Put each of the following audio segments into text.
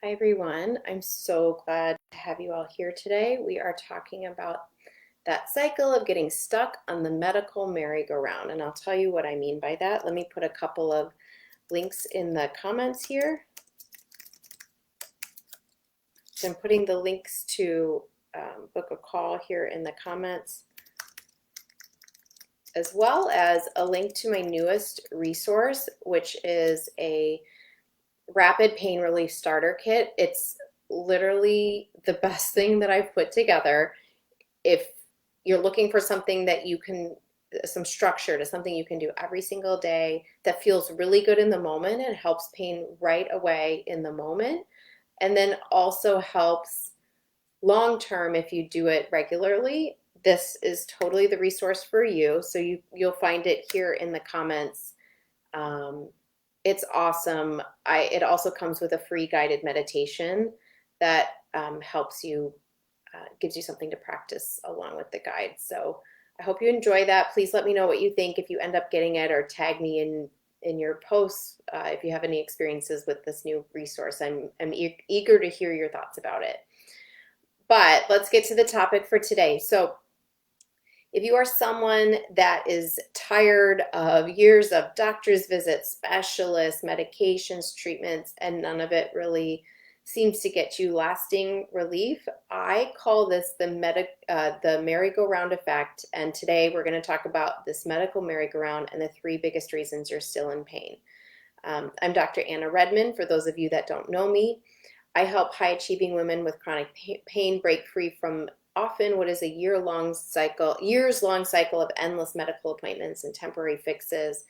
Hi everyone, I'm so glad to have you all here today. We are talking about that cycle of getting stuck on the medical merry-go-round, and I'll tell you what I mean by that. Let me put a couple of links in the comments here. So I'm putting the links to book a call here in the comments, as well as a link to my newest resource, which is a rapid pain relief starter kit. It's literally the best thing that I've put together. If you're looking for something that you can, some structure to something you can do every single day that feels really good in the moment and helps pain right away in the moment, and then also helps long term if you do it regularly, this is totally the resource for you. So you'll find it here in the comments. It's awesome. It also comes with a free guided meditation that helps you, gives you something to practice along with the guide. So I hope you enjoy that. Please let me know what you think if you end up getting it, or tag me in your posts if you have any experiences with this new resource. I'm eager to hear your thoughts about it. But let's get to the topic for today. So if you are someone that is tired of years of doctor's visits, specialists, medications, treatments, and none of it really seems to get you lasting relief, I call this the merry-go-round effect. And today we're going to talk about this medical merry-go-round and the 3 biggest reasons you're still in pain. I'm Dr. Anna Redmond, for those of you that don't know me. I help high-achieving women with chronic pain break free from often what is a years-long cycle of endless medical appointments and temporary fixes.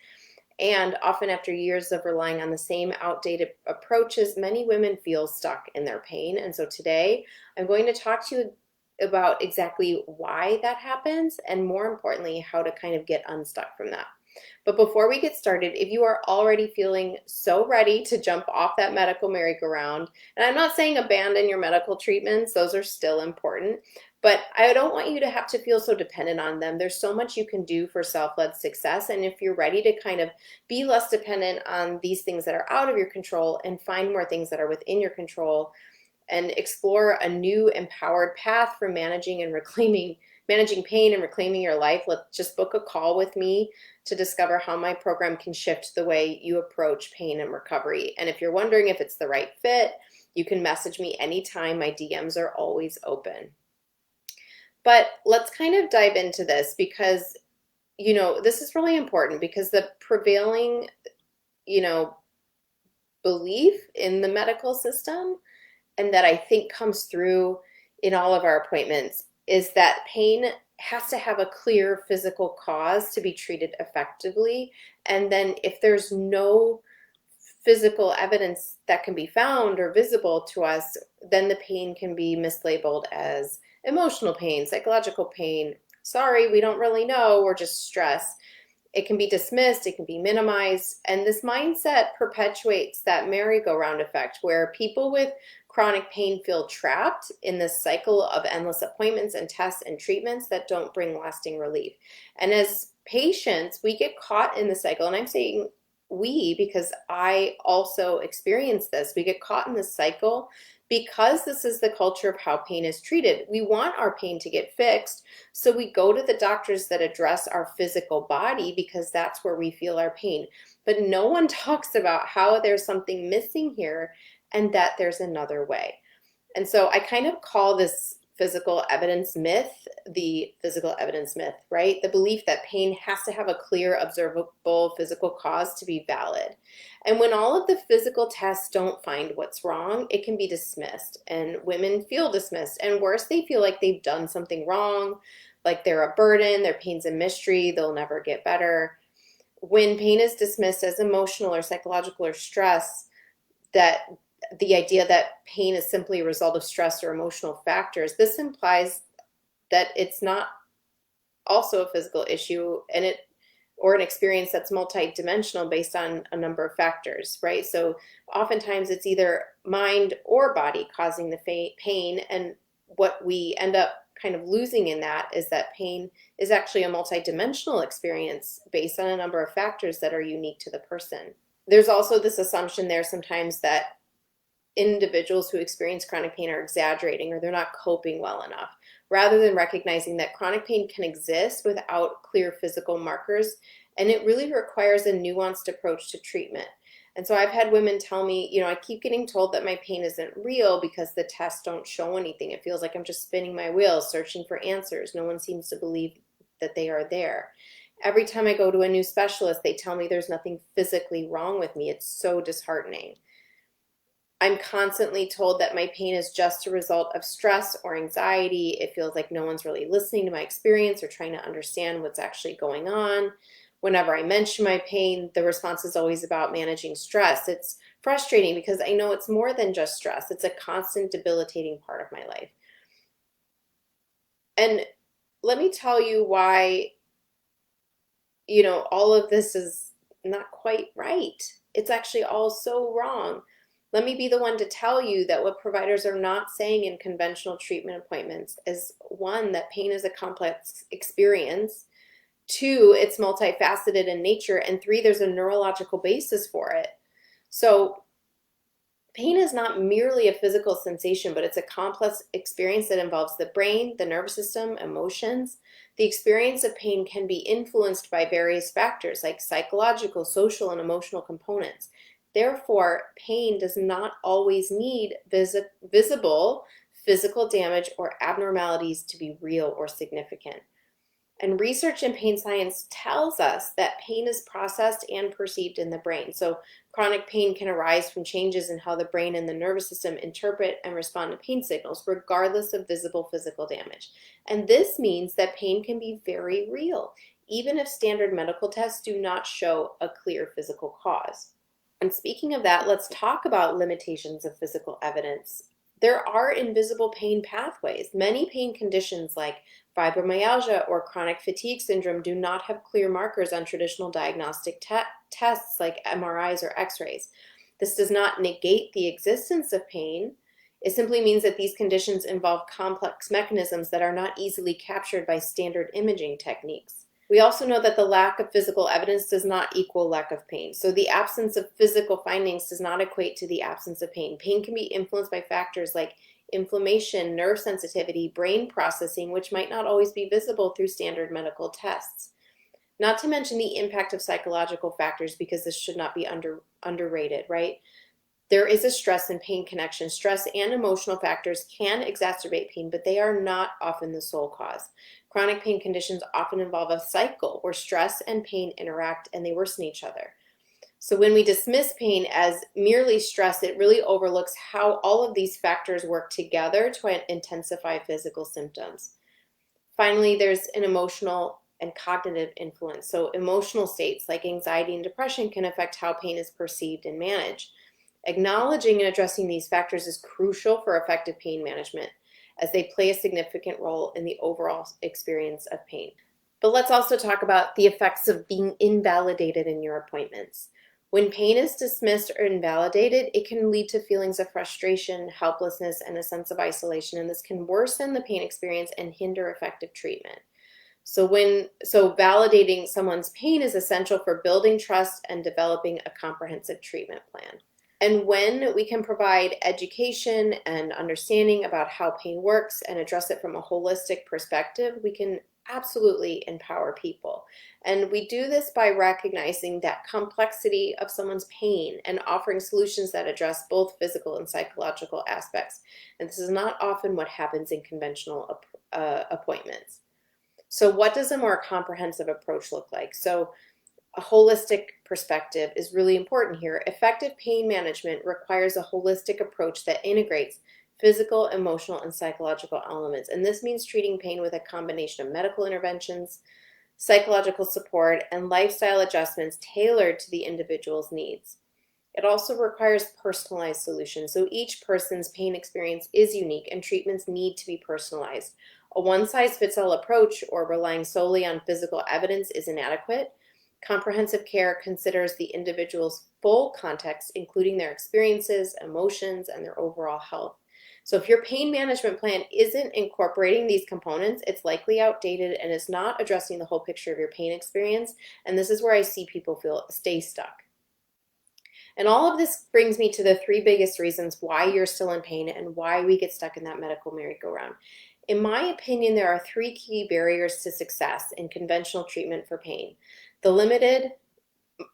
And often after years of relying on the same outdated approaches, many women feel stuck in their pain. And so today I'm going to talk to you about exactly why that happens, and more importantly, how to kind of get unstuck from that. But before we get started, if you are already feeling so ready to jump off that medical merry-go-round, and I'm not saying abandon your medical treatments, those are still important, but I don't want you to have to feel so dependent on them. There's so much you can do for self-led success, and if you're ready to kind of be less dependent on these things that are out of your control and find more things that are within your control, and explore a new empowered path for managing pain and reclaiming your life, let's just book a call with me to discover how my program can shift the way you approach pain and recovery. And if you're wondering if it's the right fit, you can message me anytime. My DMs are always open. But let's kind of dive into this because, this is really important, because the prevailing, belief in the medical system, and that I think comes through in all of our appointments, is that pain has to have a clear physical cause to be treated effectively. And then if there's no physical evidence that can be found or visible to us, then the pain can be mislabeled as emotional pain, psychological pain. Sorry, we don't really know, we're just stressed. It can be dismissed, it can be minimized, and this mindset perpetuates that merry-go-round effect where people with chronic pain feel trapped in this cycle of endless appointments and tests and treatments that don't bring lasting relief. And as patients, we get caught in the cycle, and I'm saying we because I also experience this. We get caught in this cycle because this is the culture of how pain is treated. We want our pain to get fixed, so we go to the doctors that address our physical body because that's where we feel our pain. But no one talks about how there's something missing here and that there's another way. And so I kind of call this physical evidence myth, the physical evidence myth, right? The belief that pain has to have a clear, observable physical cause to be valid. And when all of the physical tests don't find what's wrong, it can be dismissed, and women feel dismissed. And worse, they feel like they've done something wrong, like they're a burden, their pain's a mystery, they'll never get better. When pain is dismissed as emotional or psychological or stress, that the idea that pain is simply a result of stress or emotional factors, this implies that it's not also a physical issue, or an experience that's multidimensional based on a number of factors, right? So oftentimes it's either mind or body causing the pain, and what we end up kind of losing in that is that pain is actually a multidimensional experience based on a number of factors that are unique to the person. There's also this assumption there sometimes that individuals who experience chronic pain are exaggerating or they're not coping well enough, rather than recognizing that chronic pain can exist without clear physical markers, and it really requires a nuanced approach to treatment. And so I've had women tell me, I keep getting told that my pain isn't real because the tests don't show anything. It feels like I'm just spinning my wheels, searching for answers. No one seems to believe that they are there. Every time I go to a new specialist, they tell me there's nothing physically wrong with me. It's so disheartening. I'm constantly told that my pain is just a result of stress or anxiety. It feels like no one's really listening to my experience or trying to understand what's actually going on. Whenever I mention my pain, the response is always about managing stress. It's frustrating because I know it's more than just stress. It's a constant debilitating part of my life. And let me tell you why, all of this is not quite right. It's actually all so wrong. Let me be the one to tell you that what providers are not saying in conventional treatment appointments is, one, that pain is a complex experience. Two, it's multifaceted in nature. And three, there's a neurological basis for it. So pain is not merely a physical sensation, but it's a complex experience that involves the brain, the nervous system, emotions. The experience of pain can be influenced by various factors like psychological, social, and emotional components. Therefore, pain does not always need visible physical damage or abnormalities to be real or significant. And research in pain science tells us that pain is processed and perceived in the brain. So chronic pain can arise from changes in how the brain and the nervous system interpret and respond to pain signals, regardless of visible physical damage. And this means that pain can be very real, even if standard medical tests do not show a clear physical cause. And speaking of that, let's talk about limitations of physical evidence. There are invisible pain pathways. Many pain conditions like fibromyalgia or chronic fatigue syndrome do not have clear markers on traditional diagnostic tests like MRIs or X-rays. This does not negate the existence of pain. It simply means that these conditions involve complex mechanisms that are not easily captured by standard imaging techniques. We also know that the lack of physical evidence does not equal lack of pain. So the absence of physical findings does not equate to the absence of pain. Pain can be influenced by factors like inflammation, nerve sensitivity, brain processing, which might not always be visible through standard medical tests. Not to mention the impact of psychological factors, because this should not be underrated, right? There is a stress and pain connection. Stress and emotional factors can exacerbate pain, but they are not often the sole cause. Chronic pain conditions often involve a cycle where stress and pain interact and they worsen each other. So when we dismiss pain as merely stress, it really overlooks how all of these factors work together to intensify physical symptoms. Finally, there's an emotional and cognitive influence. So emotional states like anxiety and depression can affect how pain is perceived and managed. Acknowledging and addressing these factors is crucial for effective pain management, as they play a significant role in the overall experience of pain. But let's also talk about the effects of being invalidated in your appointments. When pain is dismissed or invalidated, it can lead to feelings of frustration, helplessness, and a sense of isolation, and this can worsen the pain experience and hinder effective treatment. So validating someone's pain is essential for building trust and developing a comprehensive treatment plan. And when we can provide education and understanding about how pain works and address it from a holistic perspective, we can absolutely empower people. And we do this by recognizing that complexity of someone's pain and offering solutions that address both physical and psychological aspects. And this is not often what happens in conventional appointments. So what does a more comprehensive approach look like? So a holistic perspective is really important here. Effective pain management requires a holistic approach that integrates physical, emotional, and psychological elements. And this means treating pain with a combination of medical interventions, psychological support, and lifestyle adjustments tailored to the individual's needs. It also requires personalized solutions. So each person's pain experience is unique and treatments need to be personalized. A one-size-fits-all approach or relying solely on physical evidence is inadequate. Comprehensive care considers the individual's full context, including their experiences, emotions, and their overall health. So if your pain management plan isn't incorporating these components, it's likely outdated and is not addressing the whole picture of your pain experience. And this is where I see people stay stuck. And all of this brings me to the three biggest reasons why you're still in pain and why we get stuck in that medical merry-go-round. In my opinion, there are three key barriers to success in conventional treatment for pain. The limited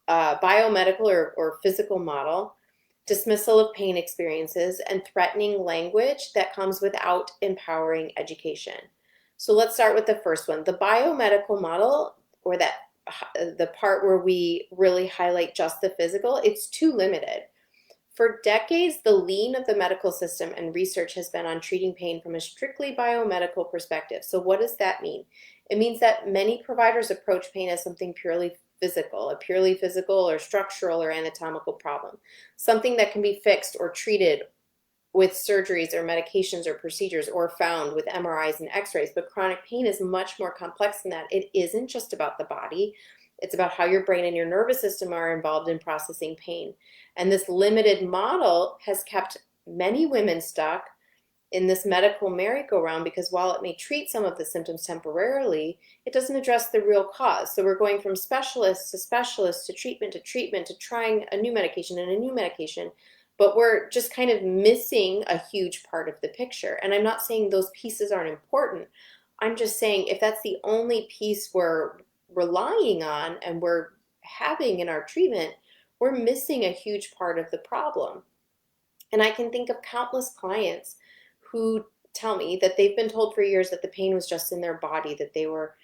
biomedical or physical model, dismissal of pain experiences, and threatening language that comes without empowering education. So let's start with the first one. The biomedical model, or that the part where we really highlight just the physical, it's too limited. For decades, the lean of the medical system and research has been on treating pain from a strictly biomedical perspective. So what does that mean? It means that many providers approach pain as something purely physical, a purely physical or structural or anatomical problem, something that can be fixed or treated with surgeries or medications or procedures or found with MRIs and x-rays. But chronic pain is much more complex than that. It isn't just about the body. It's about how your brain and your nervous system are involved in processing pain. And this limited model has kept many women stuck in this medical merry-go-round because while it may treat some of the symptoms temporarily, it doesn't address the real cause. So we're going from specialist to treatment to trying a new medication and a new medication, but we're just kind of missing a huge part of the picture. And I'm not saying those pieces aren't important. I'm just saying if that's the only piece we're relying on and we're having in our treatment, we're missing a huge part of the problem. And I can think of countless clients who tell me that they've been told for years that the pain was just in their body, that they were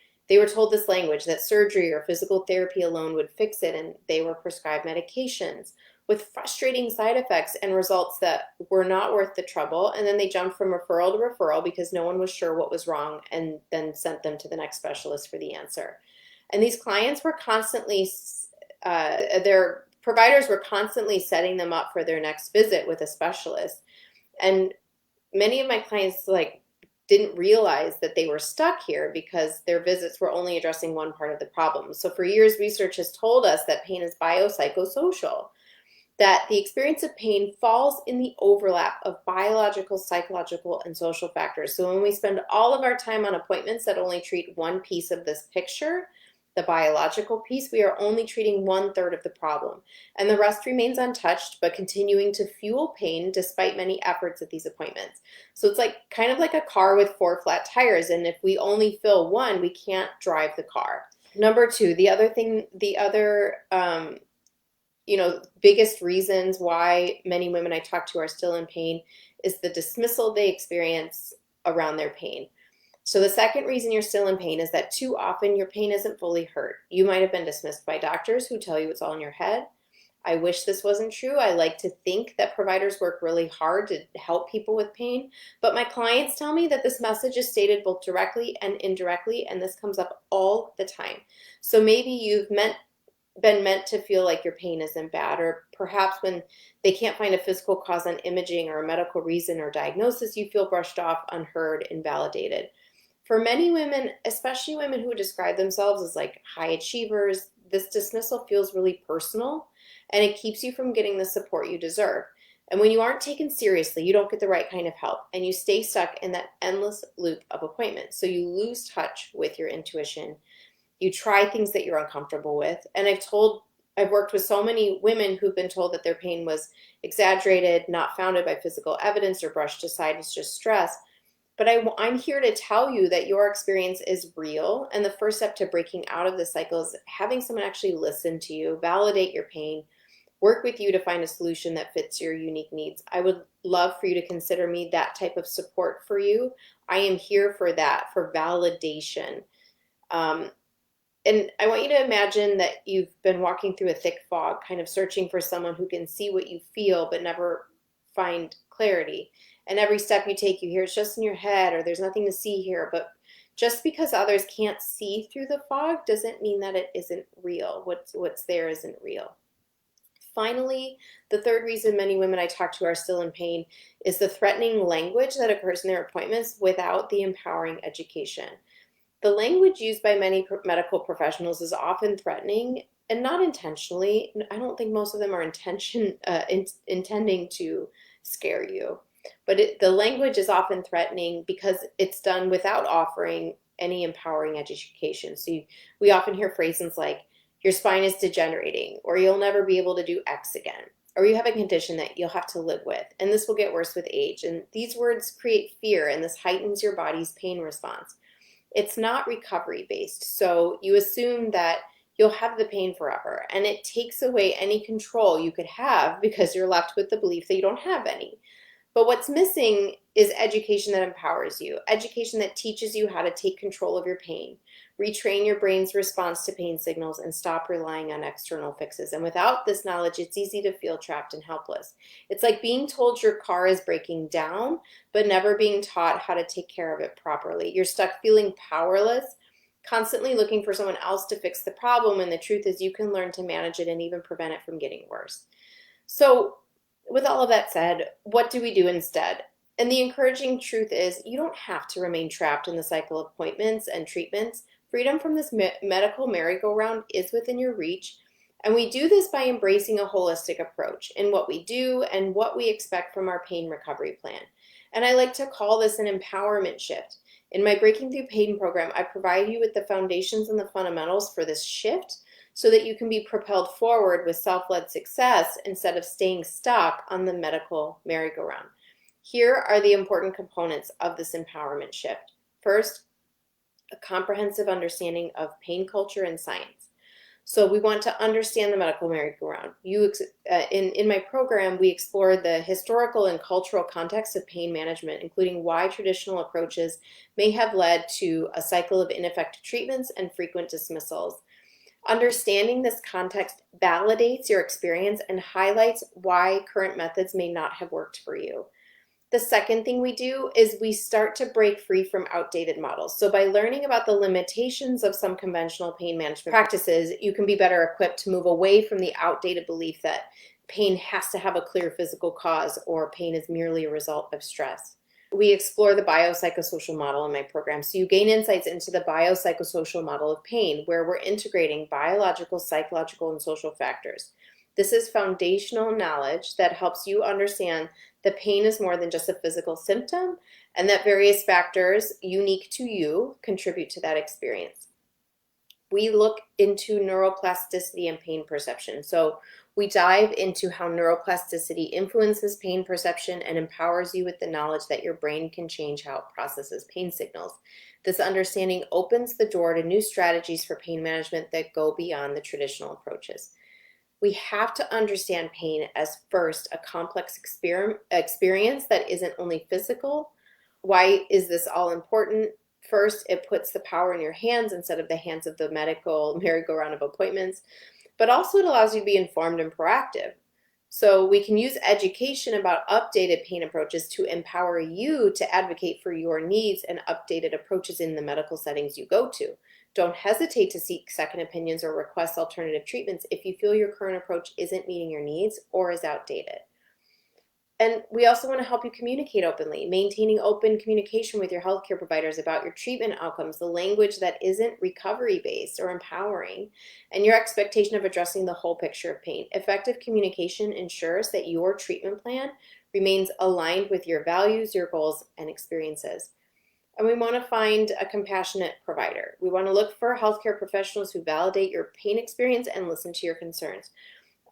told this language that surgery or physical therapy alone would fix it, and they were prescribed medications with frustrating side effects and results that were not worth the trouble. And then they jumped from referral to referral because no one was sure what was wrong and then sent them to the next specialist for the answer. And these clients were constantly, their providers were constantly setting them up for their next visit with a specialist. And many of my clients didn't realize that they were stuck here because their visits were only addressing one part of the problem. So for years, research has told us that pain is biopsychosocial, that the experience of pain falls in the overlap of biological, psychological, and social factors. So when we spend all of our time on appointments that only treat one piece of this picture, the biological piece, we are only treating 1/3 of the problem. And the rest remains untouched, but continuing to fuel pain despite many efforts at these appointments. So it's kind of like a car with 4 flat tires. And if we only fill one, we can't drive the car. Number two, the other biggest reasons why many women I talk to are still in pain is the dismissal they experience around their pain. So the second reason you're still in pain is that too often your pain isn't fully heard. You might have been dismissed by doctors who tell you it's all in your head. I wish this wasn't true. I like to think that providers work really hard to help people with pain, but my clients tell me that this message is stated both directly and indirectly, and this comes up all the time. So maybe you've been meant to feel like your pain isn't bad, or perhaps when they can't find a physical cause on imaging or a medical reason or diagnosis, you feel brushed off, unheard, invalidated. For many women, especially women who describe themselves as high achievers, this dismissal feels really personal and it keeps you from getting the support you deserve. And when you aren't taken seriously, you don't get the right kind of help and you stay stuck in that endless loop of appointments. So you lose touch with your intuition. You try things that you're uncomfortable with. And I've worked with so many women who've been told that their pain was exaggerated, not founded by physical evidence, or brushed aside as just stress. But I'm here to tell you that your experience is real. And the first step to breaking out of this cycle is having someone actually listen to you, validate your pain, work with you to find a solution that fits your unique needs. I would love for you to consider me that type of support for you. I am here for that, for validation. And I want you to imagine that you've been walking through a thick fog, kind of searching for someone who can see what you feel but never find clarity. And every step you take, you hear it's just in your head, or there's nothing to see here. But just because others can't see through the fog doesn't mean that it isn't real. What's there isn't real. Finally, the third reason many women I talk to are still in pain is the threatening language that occurs in their appointments without the empowering education. The language used by many medical professionals is often threatening and not intentionally. I don't think most of them are intending to scare you. But the language is often threatening because it's done without offering any empowering education. So we often hear phrases like, your spine is degenerating, or you'll never be able to do X again, or you have a condition that you'll have to live with, and this will get worse with age. And these words create fear, and this heightens your body's pain response. It's not recovery based, so you assume that you'll have the pain forever, and it takes away any control you could have because you're left with the belief that you don't have any. But what's missing is education that empowers you, education that teaches you how to take control of your pain, retrain your brain's response to pain signals, and stop relying on external fixes. And without this knowledge, it's easy to feel trapped and helpless. It's like being told your car is breaking down, but never being taught how to take care of it properly. You're stuck feeling powerless, constantly looking for someone else to fix the problem, and the truth is you can learn to manage it and even prevent it from getting worse. So, with all of that said, what do we do instead? And the encouraging truth is you don't have to remain trapped in the cycle of appointments and treatments. Freedom from this medical merry-go-round is within your reach, and we do this by embracing a holistic approach in what we do and what we expect from our pain recovery plan. And I like to call this an empowerment shift. In my Breaking Through Pain program, I provide you with the foundations and the fundamentals for this shift so that you can be propelled forward with self-led success instead of staying stuck on the medical merry-go-round. Here are the important components of this empowerment shift. First, a comprehensive understanding of pain culture and science. So we want to understand the medical merry-go-round. In my program, we explore the historical and cultural context of pain management, including why traditional approaches may have led to a cycle of ineffective treatments and frequent dismissals. Understanding this context validates your experience and highlights why current methods may not have worked for you. The second thing we do is we start to break free from outdated models. So by learning about the limitations of some conventional pain management practices, you can be better equipped to move away from the outdated belief that pain has to have a clear physical cause or pain is merely a result of stress. We explore the biopsychosocial model in my program, so you gain insights into the biopsychosocial model of pain, where we're integrating biological, psychological, and social factors. This is foundational knowledge that helps you understand that pain is more than just a physical symptom and that various factors unique to you contribute to that experience. We look into neuroplasticity and pain perception. So we dive into how neuroplasticity influences pain perception and empowers you with the knowledge that your brain can change how it processes pain signals. This understanding opens the door to new strategies for pain management that go beyond the traditional approaches. We have to understand pain as first a complex experience that isn't only physical. Why is this all important? First, it puts the power in your hands instead of the hands of the medical merry-go-round of appointments, but also it allows you to be informed and proactive. So we can use education about updated pain approaches to empower you to advocate for your needs and updated approaches in the medical settings you go to. Don't hesitate to seek second opinions or request alternative treatments if you feel your current approach isn't meeting your needs or is outdated. And we also want to help you communicate openly, maintaining open communication with your healthcare providers about your treatment outcomes, the language that isn't recovery-based or empowering, and your expectation of addressing the whole picture of pain. Effective communication ensures that your treatment plan remains aligned with your values, your goals, and experiences. And we want to find a compassionate provider. We want to look for healthcare professionals who validate your pain experience and listen to your concerns.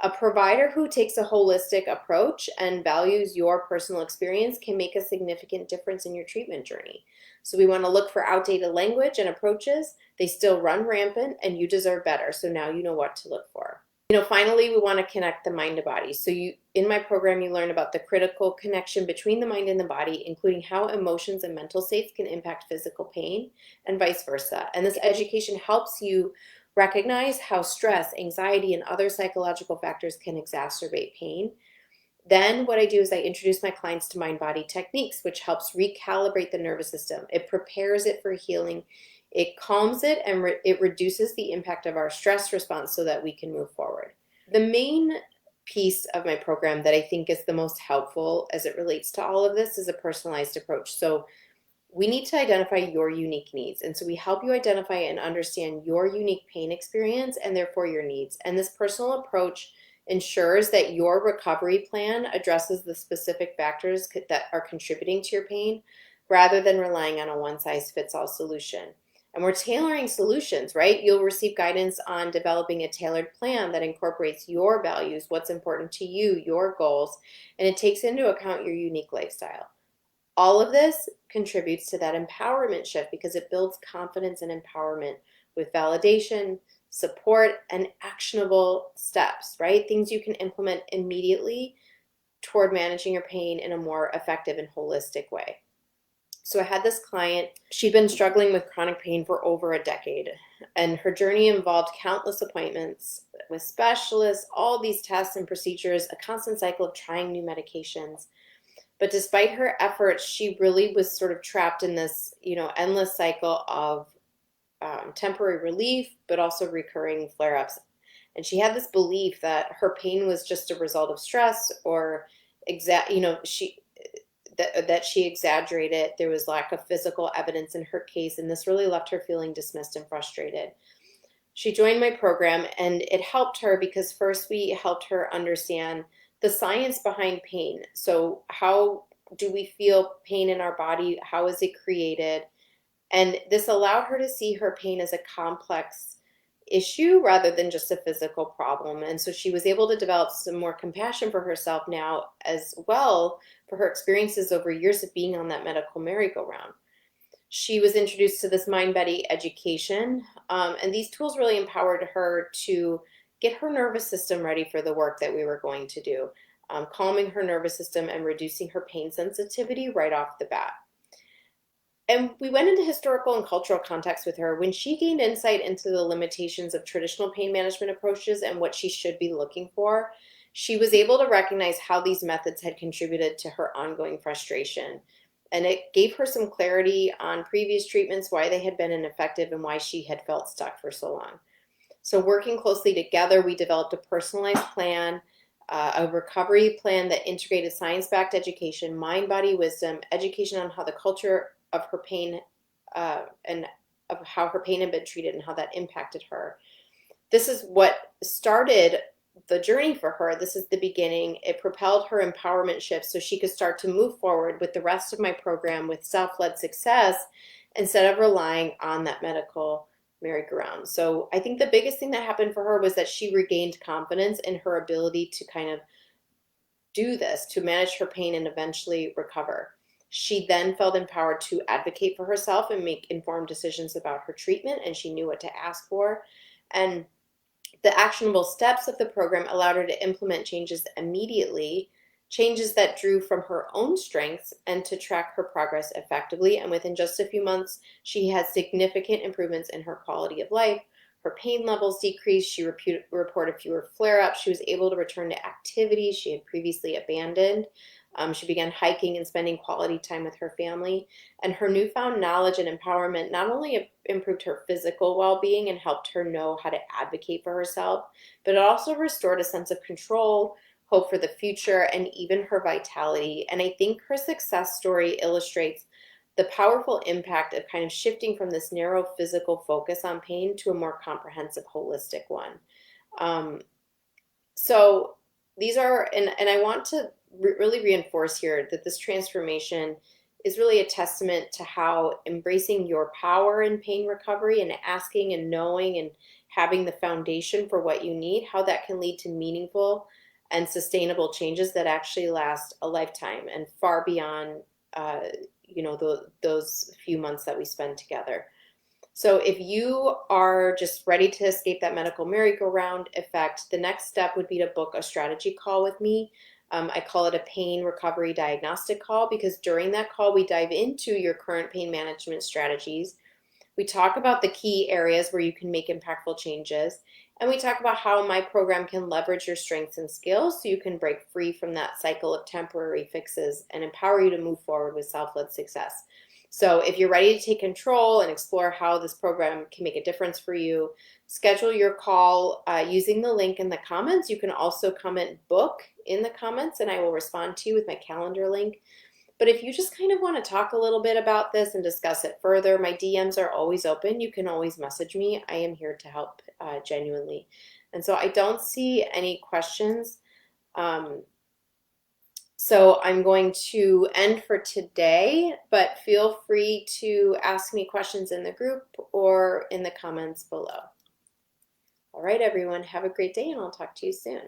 A provider who takes a holistic approach and values your personal experience can make a significant difference in your treatment journey. So we want to look for outdated language and approaches. They still run rampant and you deserve better. So now you know what to look for. Finally, we want to connect the mind to body. So in my program, you learn about the critical connection between the mind and the body, including how emotions and mental states can impact physical pain and vice versa. And this education helps you recognize how stress, anxiety, and other psychological factors can exacerbate pain. Then what I do is I introduce my clients to mind-body techniques, which helps recalibrate the nervous system. It prepares it for healing. It calms it and it reduces the impact of our stress response so that we can move forward. The main piece of my program that I think is the most helpful as it relates to all of this is a personalized approach. So we need to identify your unique needs. And so we help you identify and understand your unique pain experience and therefore your needs. And this personal approach ensures that your recovery plan addresses the specific factors that are contributing to your pain rather than relying on a one-size-fits-all solution. And we're tailoring solutions, right? You'll receive guidance on developing a tailored plan that incorporates your values, what's important to you, your goals, and it takes into account your unique lifestyle. All of this contributes to that empowerment shift because it builds confidence and empowerment with validation, support, and actionable steps, right? Things you can implement immediately toward managing your pain in a more effective and holistic way. So I had this client, she'd been struggling with chronic pain for over a decade, and her journey involved countless appointments with specialists, all these tests and procedures, a constant cycle of trying new medications. But despite her efforts, she really was sort of trapped in this, endless cycle of temporary relief, but also recurring flare-ups. And she had this belief that her pain was just a result of stress or that she exaggerated. There was lack of physical evidence in her case, and this really left her feeling dismissed and frustrated. She joined my program, and it helped her because first we helped her understand the science behind pain. So how do we feel pain in our body? How is it created? And this allowed her to see her pain as a complex issue rather than just a physical problem. And so she was able to develop some more compassion for herself now as well for her experiences over years of being on that medical merry-go-round. She was introduced to this mind-body education, and these tools really empowered her to get her nervous system ready for the work that we were going to do, calming her nervous system and reducing her pain sensitivity right off the bat. And we went into historical and cultural context with her. When she gained insight into the limitations of traditional pain management approaches and what she should be looking for, she was able to recognize how these methods had contributed to her ongoing frustration. And it gave her some clarity on previous treatments, why they had been ineffective, and why she had felt stuck for so long. So working closely together, we developed a personalized plan, a recovery plan that integrated science-backed education, mind-body wisdom, education on how the culture of her pain and of how her pain had been treated and how that impacted her. This is what started the journey for her. This is the beginning. It propelled her empowerment shift so she could start to move forward with the rest of my program with self-led success instead of relying on that medical merry-go-round. So I think the biggest thing that happened for her was that she regained confidence in her ability to kind of do this, to manage her pain and eventually recover. She then felt empowered to advocate for herself and make informed decisions about her treatment, and she knew what to ask for. And the actionable steps of the program allowed her to implement changes immediately, changes that drew from her own strengths, and to track her progress effectively. And within just a few months, she had significant improvements in her quality of life. Her pain levels decreased. She reported fewer flare-ups. She was able to return to activities she had previously abandoned. She began hiking and spending quality time with her family. And her newfound knowledge and empowerment not only improved her physical well-being and helped her know how to advocate for herself, but it also restored a sense of control, hope for the future, and even her vitality. And I think her success story illustrates the powerful impact of kind of shifting from this narrow physical focus on pain to a more comprehensive, holistic one. So these are, and I want to really reinforce here that this transformation is really a testament to how embracing your power in pain recovery and asking and knowing and having the foundation for what you need, how that can lead to meaningful and sustainable changes that actually last a lifetime and far beyond, those few months that we spend together. So if you are just ready to escape that medical merry-go-round effect, the next step would be to book a strategy call with me. I call it a pain recovery diagnostic call because during that call, we dive into your current pain management strategies. We talk about the key areas where you can make impactful changes, and we talk about how my program can leverage your strengths and skills so you can break free from that cycle of temporary fixes and empower you to move forward with self-led success. So if you're ready to take control and explore how this program can make a difference for you, schedule your call using the link in the comments. You can also comment book in the comments and I will respond to you with my calendar link. But if you just kind of want to talk a little bit about this and discuss it further, my DMs are always open. You can always message me. I am here to help genuinely. And so I don't see any questions. So I'm going to end for today, but feel free to ask me questions in the group or in the comments below. All right, everyone, have a great day, and I'll talk to you soon.